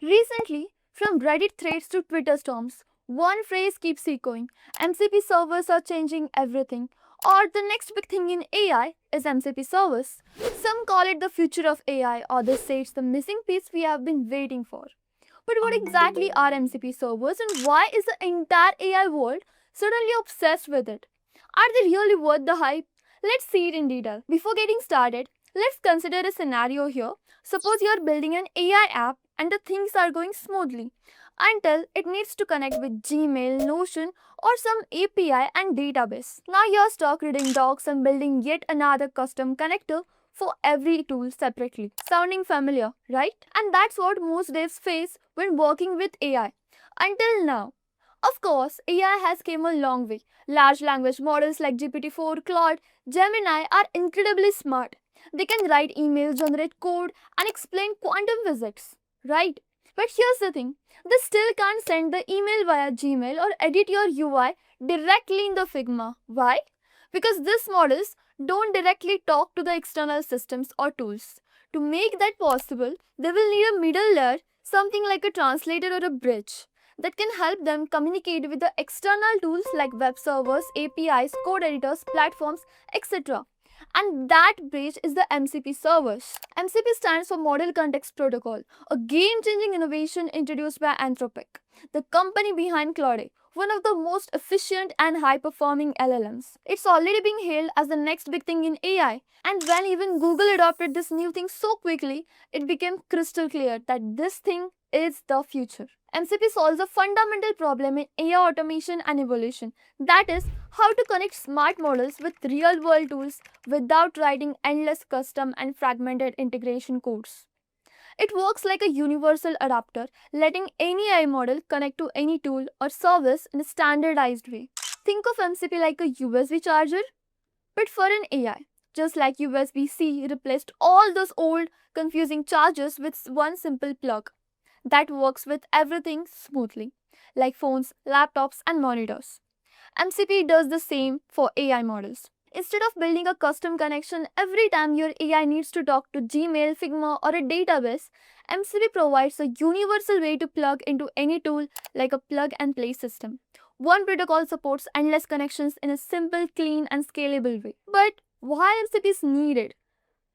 Recently, from Reddit threads to Twitter storms, one phrase keeps echoing: MCP servers are changing everything. Or the next big thing in AI is MCP servers. Some call it the future of AI, others say it's the missing piece we have been waiting for. But what exactly are MCP servers and why is the entire AI world suddenly obsessed with it? Are they really worth the hype? Let's see it in detail. Before getting started, let's consider a scenario here. Suppose you're building an AI app and the things are going smoothly until it needs to connect with Gmail, Notion, or some API and database. Now you're stuck reading docs and building yet another custom connector for every tool separately. Sounding familiar, right? And that's what most devs face when working with AI. Until now. Of course, AI has come a long way. Large language models like GPT-4, Claude, Gemini are incredibly smart. They can write emails, generate code, and explain quantum physics, right? But here's the thing, they still can't send the email via Gmail or edit your UI directly in the Figma. Why? Because these models don't directly talk to the external systems or tools. To make that possible, they will need a middle layer, something like a translator or a bridge that can help them communicate with the external tools like web servers, APIs, code editors, platforms, etc. And that bridge is the MCP servers. MCP stands for Model Context Protocol, a game changing innovation introduced by Anthropic, the company behind Claude, one of the most efficient and high performing LLMs. It's already being hailed as the next big thing in AI. And when even Google adopted this new thing so quickly, it became crystal clear that this thing is the future. MCP solves a fundamental problem in AI automation and evolution. That is, how to connect smart models with real world tools without writing endless custom and fragmented integration codes. It works like a universal adapter, letting any AI model connect to any tool or service in a standardized way. Think of MCP like a USB charger, but for an AI. Just like USB C replaced all those old, confusing chargers with one simple plug that works with everything smoothly, like phones, laptops, and monitors. MCP does the same for AI models. Instead of building a custom connection every time your AI needs to talk to Gmail, Figma, or a database, MCP provides a universal way to plug into any tool like a plug and play system. One protocol supports endless connections in a simple, clean, and scalable way. But why MCP is needed?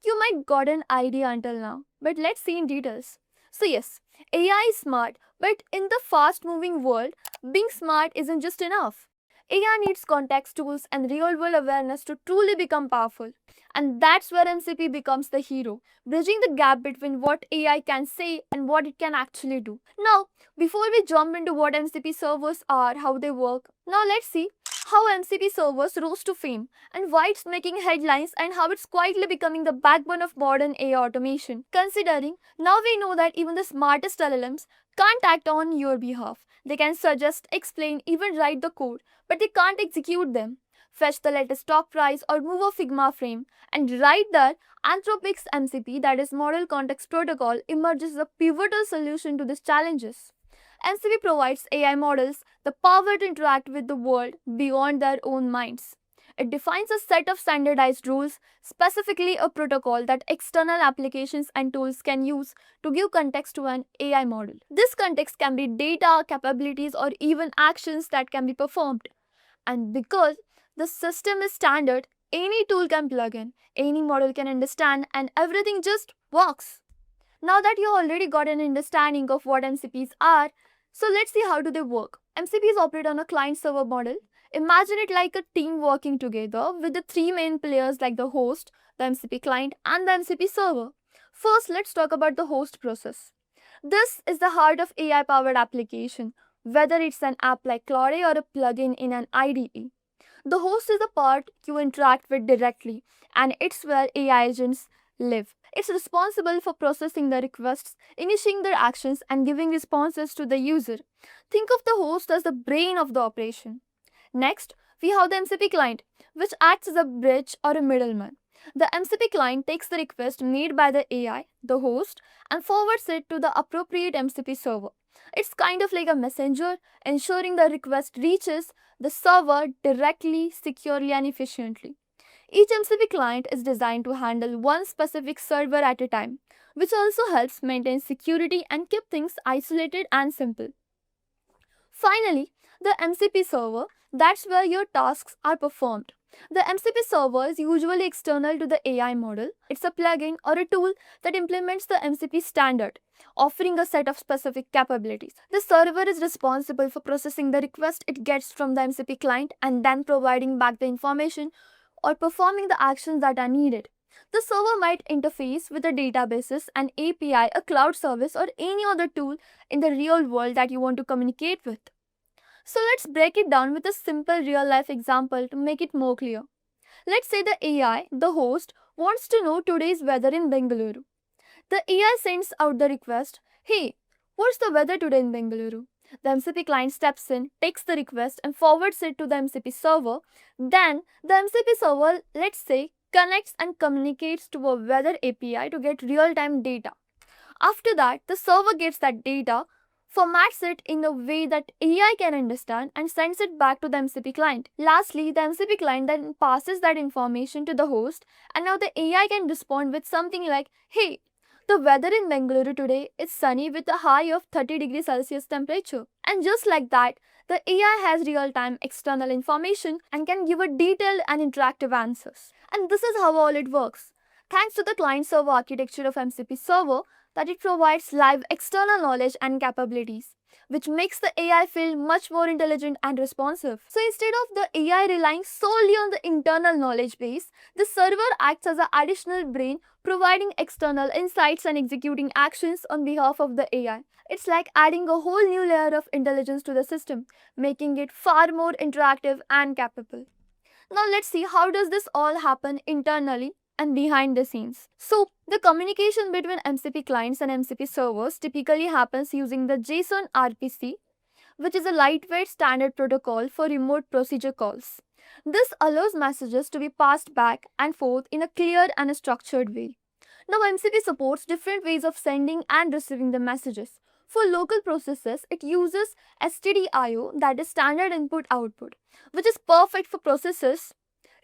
You might got an idea until now, but let's see in details. So yes, AI is smart, but in the fast moving world, being smart isn't just enough. AI needs context tools and real world awareness to truly become powerful. And that's where MCP becomes the hero, bridging the gap between what AI can say and what it can actually do. Now, before we jump into what MCP servers are, how they work, now let's see how MCP servers rose to fame and why it's making headlines and how it's quietly becoming the backbone of modern AI automation. Considering now we know that even the smartest LLMs can't act on your behalf. They can suggest, explain, even write the code, but they can't execute them. Fetch the latest stock price or move a Figma frame. And right there, Anthropic's MCP, that is Model Context Protocol, emerges as a pivotal solution to these challenges. MCP provides AI models the power to interact with the world beyond their own minds. It defines a set of standardized rules, specifically a protocol that external applications and tools can use to give context to an AI model. This context can be data, capabilities, or even actions that can be performed. And because the system is standard, any tool can plug in, any model can understand, and everything just works. Now that you already got an understanding of what MCPs are, so let's see how do they work. MCPs operate on a client-server model. Imagine it like a team working together with the three main players like the host, the MCP client, and the MCP server. First, let's talk about the host process. This is the heart of AI-powered application, whether it's an app like Claude or a plugin in an IDE. The host is the part you interact with directly, and it's where AI agents live. It's responsible for processing the requests, initiating their actions, and giving responses to the user. Think of the host as the brain of the operation. Next, we have the MCP client, which acts as a bridge or a middleman. The MCP client takes the request made by the AI, the host, and forwards it to the appropriate MCP server. It's kind of like a messenger, ensuring the request reaches the server directly, securely, and efficiently. Each MCP client is designed to handle one specific server at a time. which also helps maintain security and keep things isolated and simple. Finally, the MCP server, that's where your tasks are performed. The MCP server is usually external to the AI model. It's a plugin or a tool that implements the MCP standard, offering a set of specific capabilities. The server is responsible for processing the request it gets from the MCP client and then providing back the information or performing the actions that are needed. The server might interface with a databases, an API, a cloud service, or any other tool in the real world that you want to communicate with. So let's break it down with a simple real life example to make it more clear. Let's say the AI, the host, wants to know today's weather in Bengaluru. The AI sends out the request, "Hey, what's the weather today in Bengaluru?" The MCP client steps in, takes the request, and forwards it to the MCP server. Then, the MCP server, let's say, connects and communicates to a weather API to get real time data. After that, the server gets that data, formats it in a way that AI can understand, and sends it back to the MCP client. Lastly, the MCP client then passes that information to the host, and now the AI can respond with something like, "Hey, the weather in Bengaluru today is sunny with a high of 30 degrees Celsius temperature." And just like that, the AI has real-time external information and can give a detailed and interactive answers. And this is how all it works. Thanks to the client-server architecture of MCP server, that it provides live external knowledge and capabilities, which makes the AI feel much more intelligent and responsive. So instead of the AI relying solely on the internal knowledge base, the server acts as an additional brain, providing external insights and executing actions on behalf of the AI. It's like adding a whole new layer of intelligence to the system, making it far more interactive and capable. Now let's see how does this all happen internally and behind the scenes. So the communication between MCP clients and MCP servers typically happens using the JSON RPC, which is a lightweight standard protocol for remote procedure calls. This allows messages to be passed back and forth in a clear and a structured way. Now MCP supports different ways of sending and receiving the messages. For local processes, it uses STDIO, that is standard input output, which is perfect for processes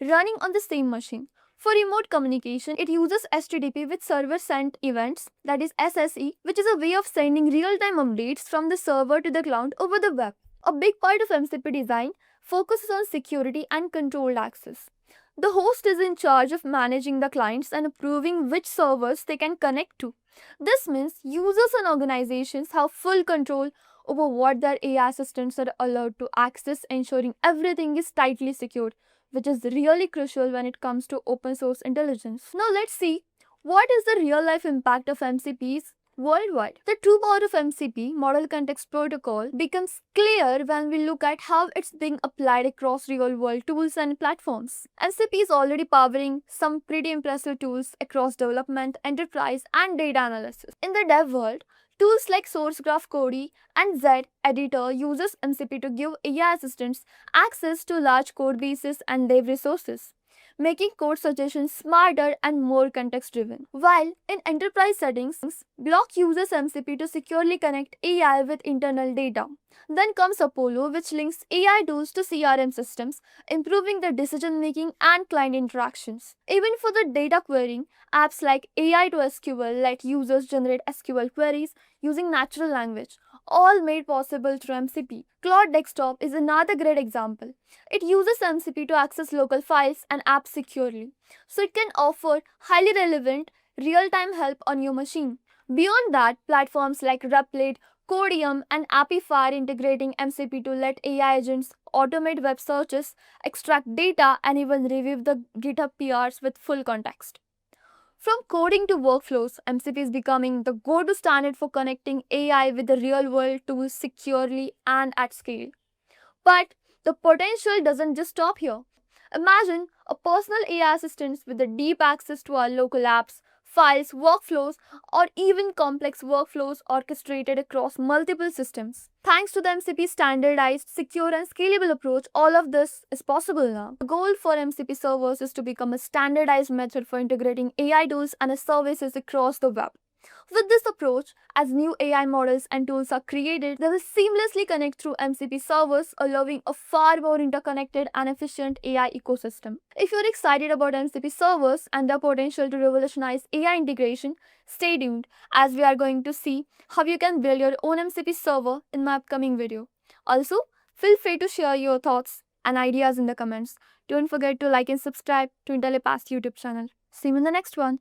running on the same machine. For remote communication, it uses HTTP with server sent events, that is SSE, which is a way of sending real-time updates from the server to the cloud over the web. A big part of MCP design focuses on security and controlled access. The host is in charge of managing the clients and approving which servers they can connect to. This means users and organizations have full control over what their AI assistants are allowed to access, ensuring everything is tightly secured, which is really crucial when it comes to open source intelligence. Now let's see what is the real life impact of MCPs worldwide. The true power of MCP, Model Context Protocol, becomes clear when we look at how it's being applied across real world tools and platforms. MCP is already powering some pretty impressive tools across development, enterprise, and data analysis. In the dev world, tools like SourceGraph Cody and Z Editor uses MCP to give AI assistants access to large code bases and dev resources, making code suggestions smarter and more context-driven. While in enterprise settings, Block uses MCP to securely connect AI with internal data. Then comes Apollo, which links AI tools to CRM systems, improving the decision-making and client interactions. Even for the data querying, apps like AI to SQL let users generate SQL queries using natural language, all made possible through MCP. Cloud Desktop is another great example. It uses MCP to access local files and apps securely, so it can offer highly relevant real-time help on your machine. Beyond that, platforms like Replit, Codium, and Appifier integrating MCP to let AI agents automate web searches, extract data, and even review the GitHub PRs with full context. From coding to workflows, MCP is becoming the go-to standard for connecting AI with the real-world tools securely and at scale. But the potential doesn't just stop here. Imagine a personal AI assistant with the deep access to our local apps, files, workflows, or even complex workflows orchestrated across multiple systems. Thanks to the MCP standardized, secure, and scalable approach, all of this is possible now. The goal for MCP servers is to become a standardized method for integrating AI tools and services across the web. With this approach, as new AI models and tools are created, they will seamlessly connect through MCP servers, allowing a far more interconnected and efficient AI ecosystem. If you're excited about MCP servers and their potential to revolutionize AI integration, stay tuned as we are going to see how you can build your own MCP server in my upcoming video. Also, feel free to share your thoughts and ideas in the comments. Don't forget to like and subscribe to IntelliPast YouTube channel. See you in the next one.